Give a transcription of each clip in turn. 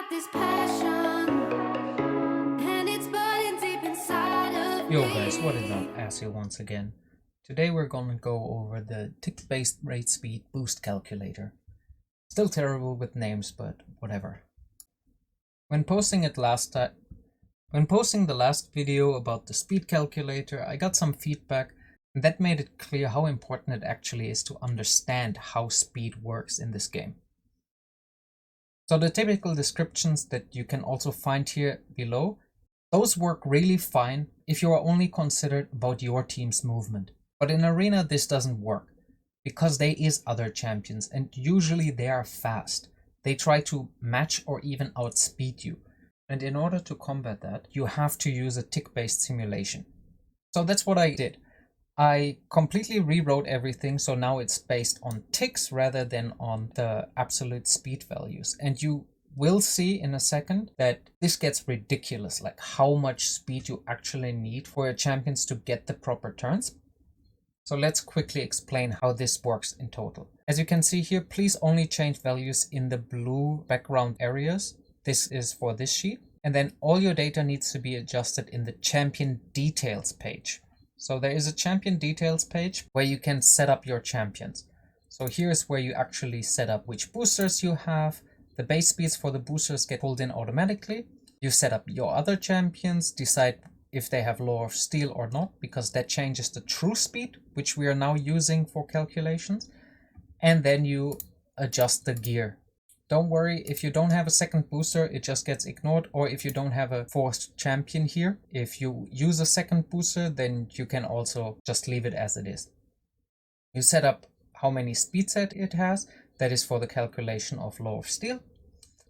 got this passion, and it's burning deep inside of Yo me. guys, what is up? As once again. Today we're gonna go over the tick-based rate speed boost calculator. Still terrible with names, but whatever. When posting the last video about the speed calculator, I got some feedback, and that made it clear how important it actually is to understand how speed works in this game. So the typical descriptions that you can also find here below, those work really fine if you are only considered about your team's movement. But in Arena this doesn't work, because there is other champions and usually they are fast. They try to match or even outspeed you. And in order to combat that, you have to use a tick-based simulation. So that's what I did. I completely rewrote everything, so now it's based on ticks rather than on the absolute speed values. And you will see in a second that this gets ridiculous, like how much speed you actually need for your champions to get the proper turns. So let's quickly explain how this works in total. As you can see here, please only change values in the blue background areas. This is for this sheet. And then all your data needs to be adjusted in the champion details page. So there is a champion details page where you can set up your champions. So here's where you actually set up which boosters you have. The base speeds for the boosters get pulled in automatically. You set up your other champions, decide if they have Law of Steel or not, because that changes the true speed, which we are now using for calculations. And then you adjust the gear. Don't worry, if you don't have a second booster, it just gets ignored, or if you don't have a fourth champion here, if you use a second booster, then you can also just leave it as it is. You set up how many speed set it has, that is for the calculation of Law of Steel.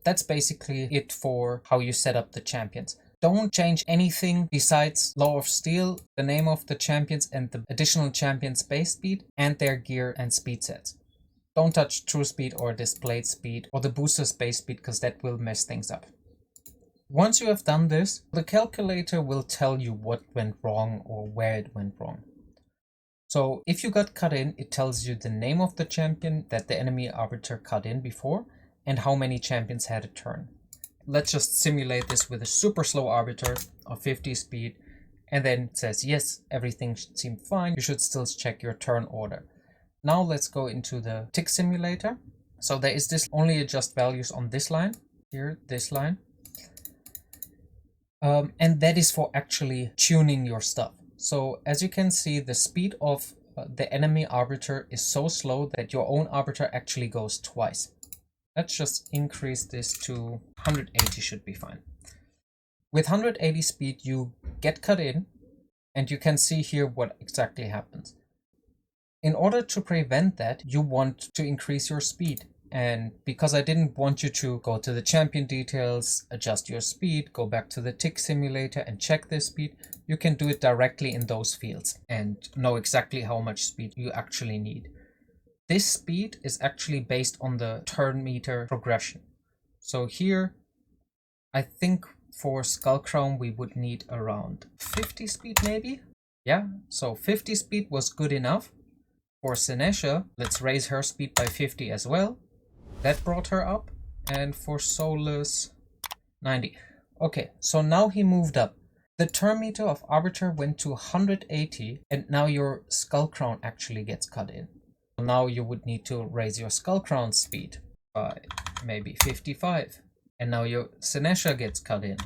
That's basically it for how you set up the champions. Don't change anything besides Law of Steel, the name of the champions and the additional champions base speed, and their gear and speed sets. Don't touch true speed or displayed speed or the booster's base speed, because that will mess things up. Once you have done this, the calculator will tell you what went wrong or where it went wrong. So if you got cut in, it tells you the name of the champion that the enemy arbiter cut in before and how many champions had a turn. Let's just simulate this with a super slow arbiter of 50 speed, and then it says yes, everything seemed fine, you should still check your turn order. Now let's go into the tick simulator. So there is this only adjust values on this line, here, this line. And that is for actually tuning your stuff. So as you can see, the speed of the enemy arbiter is so slow that your own arbiter actually goes twice. Let's just increase this to 180, should be fine. With 180 speed, you get cut in, and you can see here what exactly happens. In order to prevent that, you want to increase your speed. And because I didn't want you to go to the champion details, adjust your speed, go back to the tick simulator and check this speed, you can do it directly in those fields and know exactly how much speed you actually need. This speed is actually based on the turn meter progression. So here, I think for Skullcrown we would need around 50 speed maybe? Yeah, so 50 speed was good enough. For Sinesha, let's raise her speed by 50 as well. That brought her up. And for Solus, 90. Okay, so now he moved up. The turn meter of Arbiter went to 180, and now your Skullcrown actually gets cut in. Now you would need to raise your Skullcrown speed by maybe 55. And now your Sinesha gets cut in.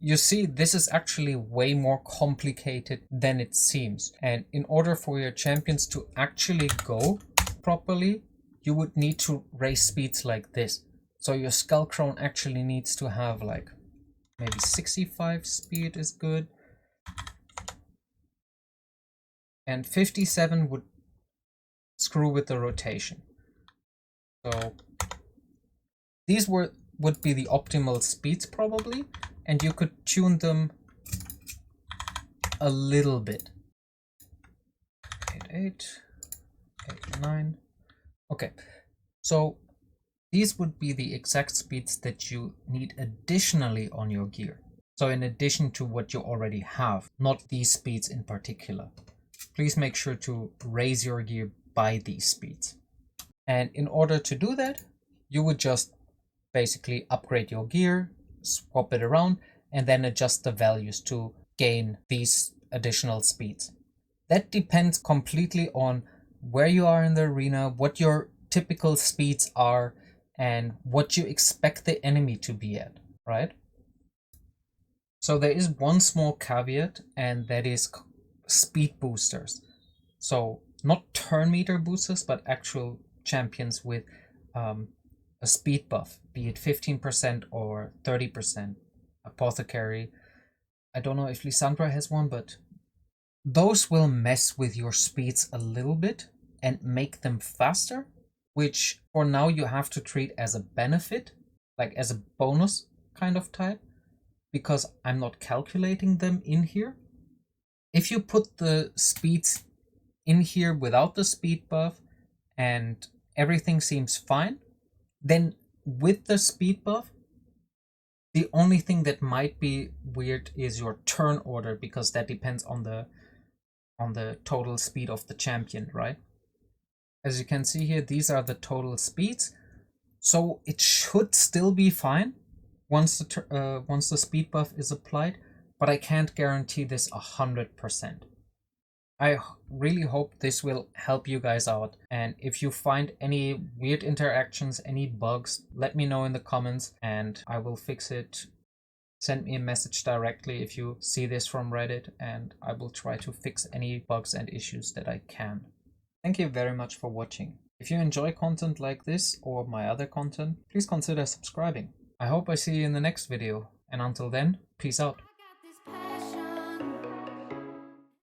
You see, this is actually way more complicated than it seems. And in order for your champions to actually go properly, you would need to raise speeds like this. So your Skullcrown actually needs to have like maybe 65 speed is good. And 57 would screw with the rotation. So these would be the optimal speeds probably. And you could tune them a little bit. 88, 89. Okay, so these would be the exact speeds that you need additionally on your gear. So in addition to what you already have, not these speeds in particular. Please make sure to raise your gear by these speeds. And in order to do that, you would just basically upgrade your gear, swap it around, and then adjust the values to gain these additional speeds. That depends completely on where you are in the arena, what your typical speeds are, and what you expect the enemy to be at, right? So there is one small caveat, and that is speed boosters. So not turn meter boosters, but actual champions with a speed buff, be it 15% or 30%. Apothecary. I don't know if Lysandra has one, but those will mess with your speeds a little bit and make them faster, which for now you have to treat as a benefit, like as a bonus kind of type, because I'm not calculating them in here. If you put the speeds in here without the speed buff and everything seems fine, then with the speed buff, the only thing that might be weird is your turn order, because that depends on the total speed of the champion, right? As you can see here, these are the total speeds, so it should still be fine once the speed buff is applied, but I can't guarantee this 100%. I really hope this will help you guys out, and if you find any weird interactions, any bugs, let me know in the comments and I will fix it. Send me a message directly if you see this from Reddit, and I will try to fix any bugs and issues that I can. Thank you very much for watching. If you enjoy content like this or my other content, please consider subscribing. I hope I see you in the next video, and until then, peace out.